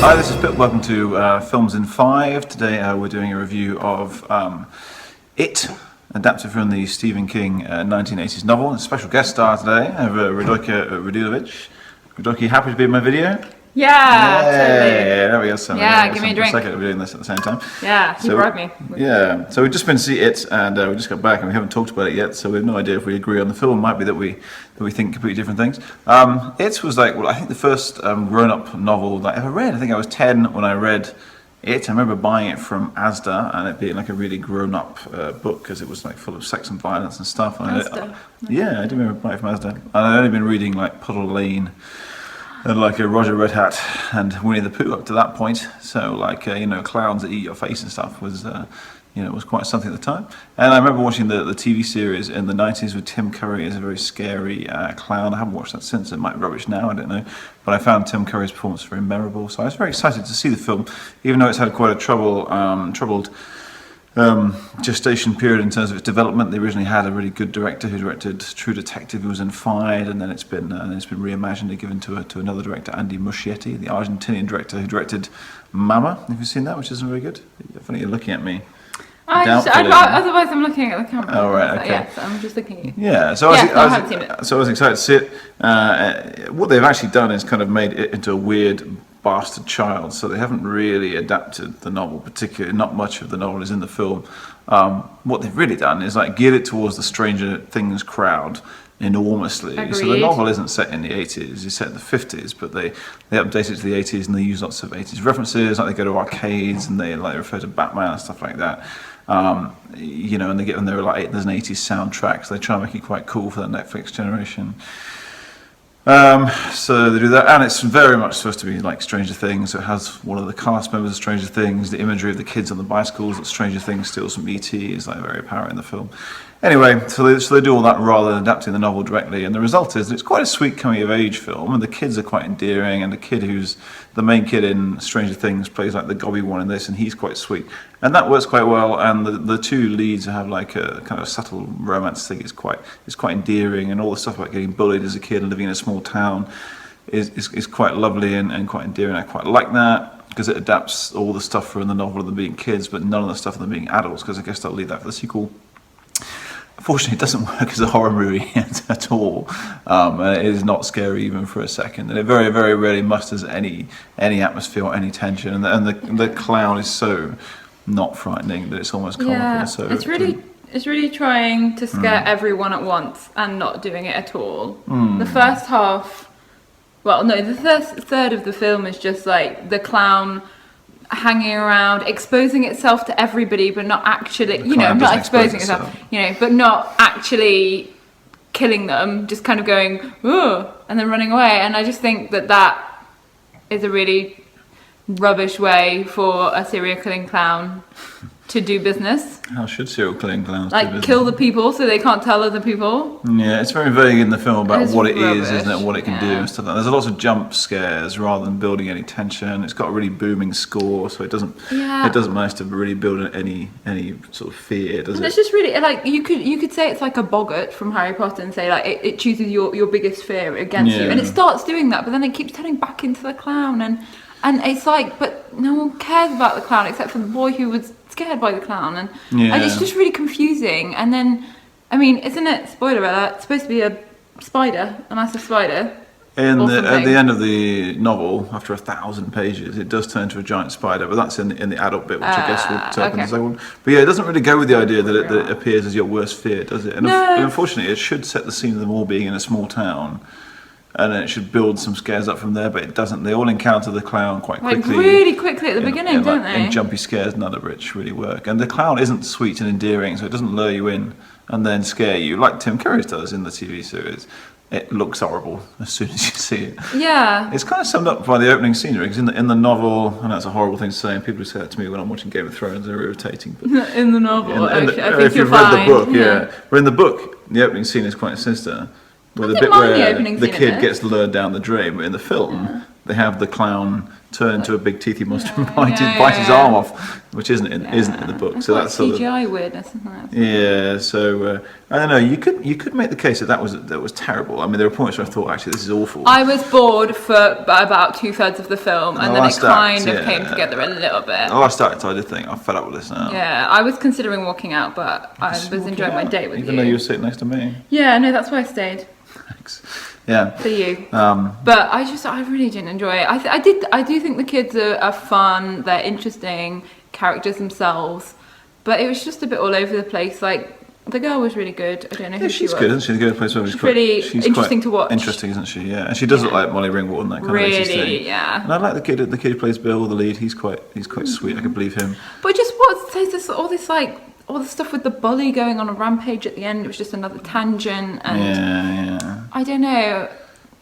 Hi, this is Pip. Welcome to Films in 5. Today we're doing a review of It, adapted from the Stephen King 1980s novel. A special guest star today, I have Radoka Radilovic. Radoka, happy to be in my video? Yeah, totally. There we go. So give me a drink. For a second, we're doing this at the same time. Yeah, you brought me. Yeah, so we've just been to see It, and we just got back, and we haven't talked about it yet, so we have no idea if we agree on the film. It might be that we think completely different things. It was like, well, I think the first grown-up novel that I ever read. I think I was 10 when I read It. I remember buying it from Asda, and it being like a really grown-up book, because it was like full of sex and violence and stuff. And Asda? Yeah, I do remember buying it from Asda. And I'd only been reading like Puddle Lane, and like a Roger Red Hat and Winnie the Pooh up to that point. So like, clowns that eat your face and stuff was, was quite something at the time. And I remember watching the TV series in the 90s with Tim Curry as a very scary clown. I haven't watched that since. It might be rubbish now, I don't know. But I found Tim Curry's performance very memorable. So I was very excited to see the film, even though it's had quite a troubled gestation period in terms of its development. They originally had a really good director who directed True Detective, who was in Fired, and then it's been reimagined and given to another director, Andy Muschietti, the Argentinian director who directed Mama. Have you seen that? Which isn't very good. Funny you're looking at me. Otherwise, I'm looking at the camera. Oh, right, okay. Yeah, so I'm just looking at you. Yeah, so I haven't seen it. So I was excited to see it. What they've actually done is kind of made it into a weird bastard child, so they haven't really adapted the novel particularly. Not much of the novel is in the film. What they've really done is like geared it towards the Stranger Things crowd enormously. Agreed. So the novel isn't set in the 80s, it's set in the 50s, but they update it to the 80s, and they use lots of 80s references, like they go to arcades and they like refer to Batman and stuff like that. And they're like, there's an 80s soundtrack, so they try and make it quite cool for the Netflix generation. So they do that, and it's very much supposed to be like Stranger Things. So it has one of the cast members of Stranger Things. The imagery of the kids on the bicycles that Stranger Things steals from E.T. is like very apparent in the film. Anyway, so they do all that rather than adapting the novel directly, and the result is that it's quite a sweet coming-of-age film, and the kids are quite endearing, and the kid who's the main kid in Stranger Things plays like the gobby one in this, and he's quite sweet. And that works quite well, and the two leads have like a kind of subtle romance thing. It's quite endearing, and all the stuff about getting bullied as a kid and living in a small town is quite lovely and quite endearing. I quite like that, because it adapts all the stuff from the novel of them being kids, but none of the stuff of them being adults, because I guess they'll leave that for the sequel. Unfortunately, it doesn't work as a horror movie at all. And it is not scary even for a second, and it very, very rarely musters any atmosphere or any tension. And the clown is so not frightening that it's almost comical. Yeah, so it's really trying to scare everyone at once and not doing it at all. The first half, the first third of the film is just like the clown hanging around, exposing itself to everybody, but not actually, not exposing itself, but not actually killing them, just kind of going, ooh, and then running away. And I just think that is a really rubbish way for a serial killing clown to do business. How should serial killing clowns do like business? Kill the people so they can't tell other people? Yeah, it's very vague in the film about what it is, isn't it? What it can do Yeah. and stuff like that. There's a lot of jump scares rather than building any tension. It's got a really booming score, so it doesn't manage to really build any sort of fear, does it? It's just really like you could say it's like a boggart from Harry Potter and say like it chooses your biggest fear against you, and it starts doing that, but then it keeps turning back into the clown, and it's like, but no one cares about the clown except for the boy who was scared by the clown, and it's just really confusing. And then, I mean, isn't it, spoiler alert, it's supposed to be a spider, a massive spider? At the end of the novel, after 1,000 pages, it does turn into a giant spider, but that's in the adult bit, which I guess will turn up in the second one. But yeah, it doesn't really go with the idea that it appears as your worst fear, does it? And unfortunately, it should set the scene of them all being in a small town, and then it should build some scares up from there, but it doesn't. They all encounter the clown quite quickly. Like really quickly at the beginning, don't they? And jumpy scares, none of which really work. And the clown isn't sweet and endearing, so it doesn't lure you in and then scare you, like Tim Curry's does in the TV series. It looks horrible as soon as you see it. Yeah. It's kind of summed up by the opening scenery, because in the novel, and that's a horrible thing to say, and people who say that to me when I'm watching Game of Thrones, they're irritating. But in the novel, I think if you're you've read fine. the book, but in the book, the opening scene is quite sinister. With the bit where the kid gets lured down the drain, but in the film, they have the clown turn into a big teethy monster and bite his yeah. arm off, which isn't in the book. It's So like that's sort of CGI weirdness, isn't it? yeah. So I don't know. You could make the case that was terrible. I mean, there were points where I thought actually this is awful. I was bored for about 2/3 of the film, and then it kind of came yeah. together a little bit. The last act, I did think I'm fed up with this now. Yeah, I was considering walking out, but I was enjoying my date with you. Even though you were sitting next to me. Yeah, no, that's why I stayed. Thanks. Yeah. For you. But I really didn't enjoy it. I do think the kids are fun. They're interesting characters themselves, but it was just a bit all over the place. Like the girl was really good. I don't know who she was. She's good, isn't she? The girl plays she's really interesting to watch. Interesting, isn't she? Yeah, and she does look like Molly Ringwald in that kind of 80s thing. Really, yeah. And I like the kid who plays Bill, the lead. He's quite sweet. I can believe him. But just all the stuff with the bully going on a rampage at the end. It was just another tangent, and yeah. I don't know.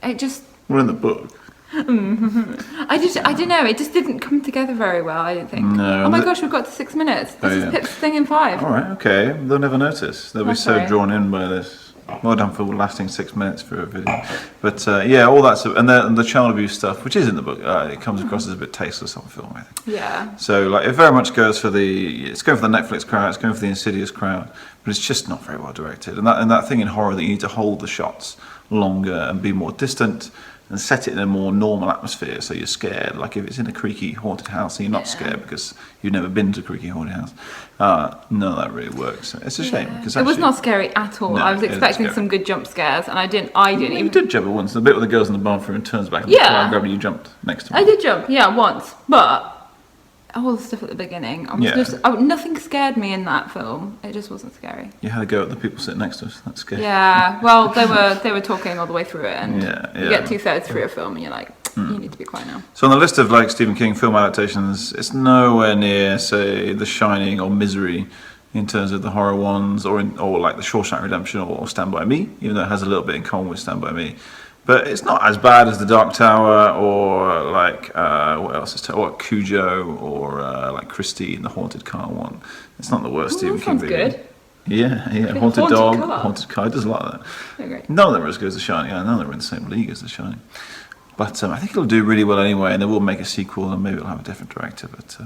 It just. We're in the book. I don't know. It just didn't come together very well. I don't think. No. Oh my gosh, we've got to 6 minutes. This is Pip's thing in 5. All right, okay. They'll never notice. They'll be so drawn in by this. Well done for lasting 6 minutes for a video. But yeah, all that stuff, and the child abuse stuff, which is in the book, it comes across as a bit tasteless on film, I think. Yeah. So like, it very much goes for it's going for the Netflix crowd, it's going for the Insidious crowd, but it's just not very well directed. And that thing in horror that you need to hold the shots longer and be more distant and set it in a more normal atmosphere, so you're scared. Like if it's in a creaky haunted house and you're not scared because you've never been to a creaky haunted house, none of that really works. It's a shame because it was not scary at all. No, I was expecting some good jump scares, and I didn't. You did jump once. The bit with the girls in the bathroom and turns back and the clown grabs you, jumped next to me. I did jump, once, but all the stuff at the beginning, nothing scared me in that film. It just wasn't scary. You had a go at the people sitting next to us. That's scary. Yeah, well, they were talking all the way through it, and you get 2/3 through a film, and you're like, you need to be quiet now. So on the list of like Stephen King film adaptations, it's nowhere near, say, The Shining or Misery in terms of the horror ones, or like The Shawshank Redemption or Stand By Me, even though it has a little bit in common with Stand By Me. But it's not as bad as The Dark Tower, or like what else is or Cujo, or like Christine, the haunted car one. It's not the worst Stephen King video. Good. Yeah, haunted dog, haunted car. It does a lot of that. Oh, great. None of them are as good as The Shining. None of them are in the same league as The Shining. But I think it'll do really well anyway, and they will make a sequel, and maybe it'll have a different director. But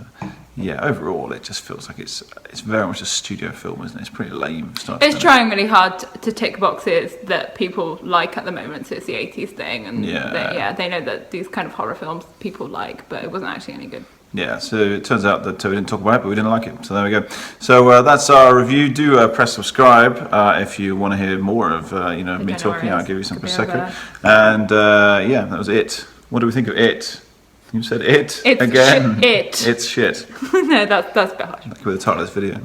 yeah, overall, it just feels like it's very much a studio film, isn't it? It's pretty lame. It's trying really hard to tick boxes that people like at the moment. So it's the 80s thing, and they know that these kind of horror films people like, but it wasn't actually any good. Yeah, so it turns out that we didn't talk about it, but we didn't like it. So there we go. So that's our review. Do press subscribe if you want to hear more of me talking. I'll give you some prosecco. And that was it. What do we think of it? You said it again. It's shit. No, that's bad. That could be the title of this video.